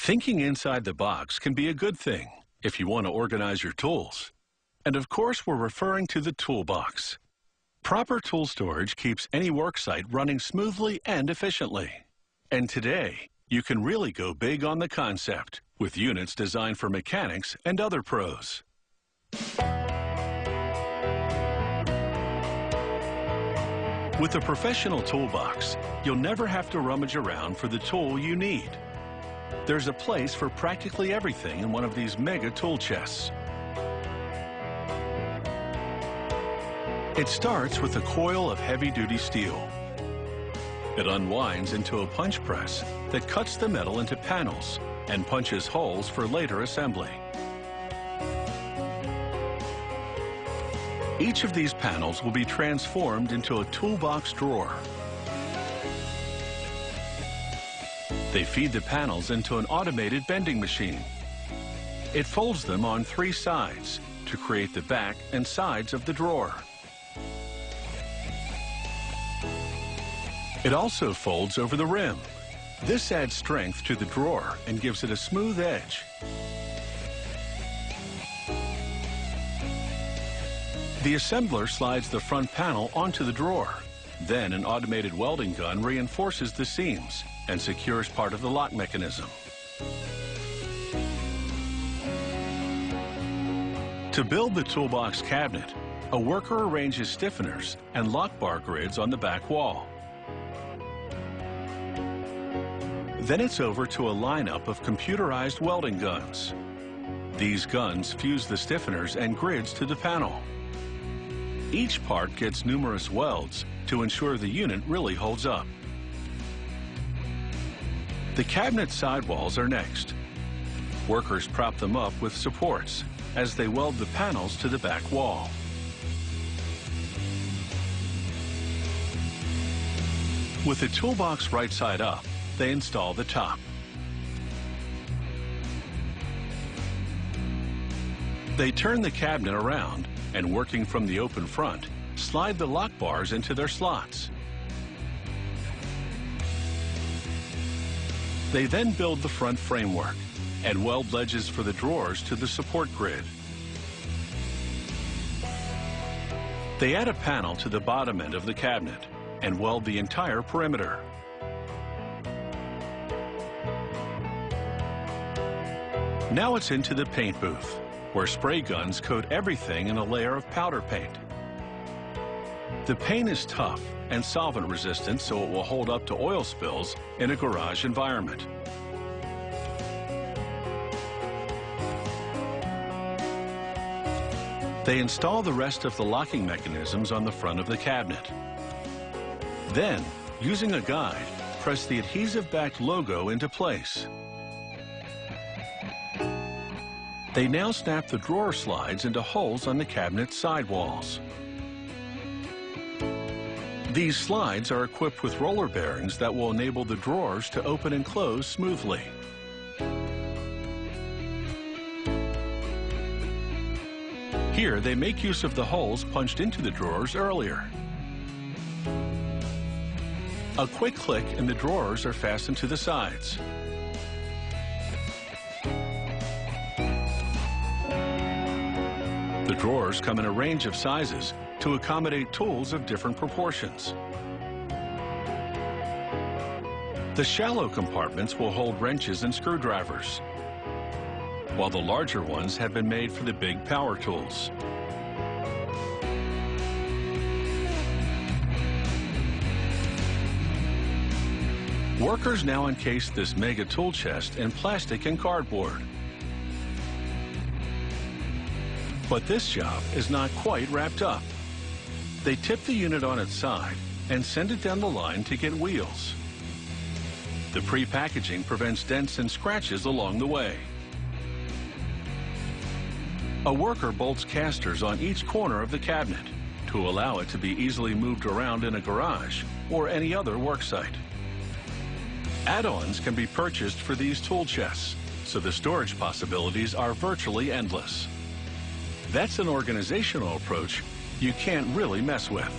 Thinking inside the box can be a good thing if you want to organize your tools. And of course, we're referring to the toolbox. Proper tool storage keeps any worksite running smoothly and efficiently. And today, you can really go big on the concept with units designed for mechanics and other pros. With a professional toolbox, you'll never have to rummage around for the tool you need. There's a place for practically everything in one of these mega tool chests. It starts with a coil of heavy-duty steel. It unwinds into a punch press that cuts the metal into panels and punches holes for later assembly. Each of these panels will be transformed into a toolbox drawer. They feed the panels into an automated bending machine. It folds them on 3 sides to create the back and sides of the drawer. It also folds over the rim. This adds strength to the drawer and gives it a smooth edge. The assembler slides the front panel onto the drawer. Then an automated welding gun reinforces the seams and secures part of the lock mechanism. To build the toolbox cabinet, a worker arranges stiffeners and lock bar grids on the back wall. Then it's over to a lineup of computerized welding guns. These guns fuse the stiffeners and grids to the panel. Each part gets numerous welds to ensure the unit really holds up. The cabinet sidewalls are next. Workers prop them up with supports as they weld the panels to the back wall. With the toolbox right side up, they install the top. They turn the cabinet around and, working from the open front, slide the lock bars into their slots. They then build the front framework and weld ledges for the drawers to the support grid. They add a panel to the bottom end of the cabinet and weld the entire perimeter. Now it's into the paint booth, where spray guns coat everything in a layer of powder paint. The paint is tough and solvent resistant, so it will hold up to oil spills in a garage environment. They install the rest of the locking mechanisms on the front of the cabinet. Then, using a guide, press the adhesive-backed logo into place. They now snap the drawer slides into holes on the cabinet's sidewalls. These slides are equipped with roller bearings that will enable the drawers to open and close smoothly. Here, they make use of the holes punched into the drawers earlier. A quick click and the drawers are fastened to the sides. The drawers come in a range of sizes to accommodate tools of different proportions. The shallow compartments will hold wrenches and screwdrivers, while the larger ones have been made for the big power tools. Workers now encase this mega tool chest in plastic and cardboard. But this job is not quite wrapped up. They tip the unit on its side and send it down the line to get wheels. The pre-packaging prevents dents and scratches along the way. A worker bolts casters on each corner of the cabinet to allow it to be easily moved around in a garage or any other work site. Add-ons can be purchased for these tool chests, so the storage possibilities are virtually endless. That's an organizational approach you can't really mess with.